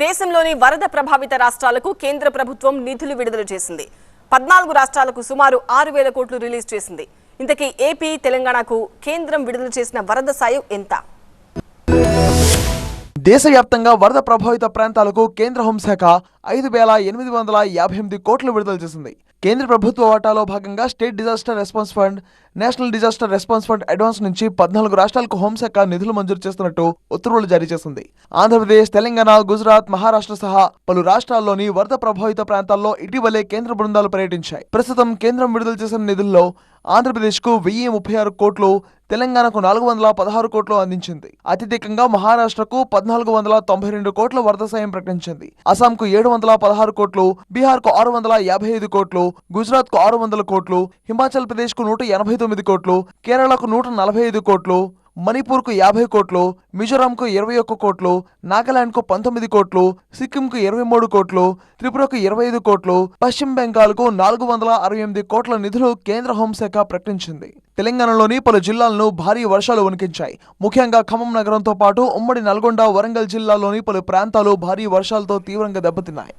దేశంలోని వరద ప్రభావిత రాష్ట్రాలకు కేంద్ర ప్రభుత్వం నిధులు విడుదల చేసింది. 14 రాష్ట్రాలకు సుమారు 6,000 కోట్లు రిలీజ్ చేసింది. ఇంతకీ ఏపీ, తెలంగాణకు కేంద్రం విడుదల చేసిన వరద సాయం ఎంత? దేశవ్యాప్తంగా వరద ప్రభావిత ప్రాంతాలకు కేంద్ర హోంశాఖ 5,858 కోట్లు విడుదల చేసింది. కేంద్ర ప్రభుత్వ వాటాలో భాగంగా state disaster response fund, national disaster response fund advance నుంచి 14 రాష్ట్రాలకు హోంశాఖ నిధులు మంజూరు చేస్తున్నట్టు ఉత్తర్వులు జారీ చేసింది. ఆంధ్రప్రదేశ్, తెలంగాణ, గుజరాత్, మహారాష్ట్ర సహా పలు రాష్ట్రాల్లోని వరద ప్రభావిత ప్రాంతాల్లో ఇటీవలే కేంద్ర బృందాలు పర్యటించాయి. ప్రస్తుతం కేంద్రం విడుదల చేసిన నిధుల్లో ఆంధ్రప్రదేశ్కు 1,036 కోట్లు, తెలంగాణకు 416 కోట్లు అందించింది. అత్యధికంగా మహారాష్ట్రకు 1,492 కోట్ల వరద సాయం ప్రకటించింది. అస్సాంకు 716 కోట్లు, బీహార్కు 655 కోట్లు, గుజరాత్కు 600 కోట్లు, హిమాచల్ ప్రదేశ్కు 189 కోట్లు, కేరళకు 145 కోట్లు, మణిపూర్కు 50 కోట్లు, మిజోరాంకు 21 కోట్లు, నాగాలాండ్కు 19 కోట్లు, సిక్కింకు 23 కోట్లు, త్రిపురకు 25 కోట్లు, పశ్చిమ బెంగాల్కు 468 కోట్ల నిధులు కేంద్ర హోంశాఖ ప్రకటించింది. తెలంగాణలోని పలు జిల్లాలను భారీ వర్షాలు వణికించాయి. ముఖ్యంగా ఖమ్మం నగరంతో పాటు ఉమ్మడి నల్గొండ, వరంగల్ జిల్లాల్లోని పలు ప్రాంతాలు భారీ వర్షాలతో తీవ్రంగా దెబ్బతిన్నాయి.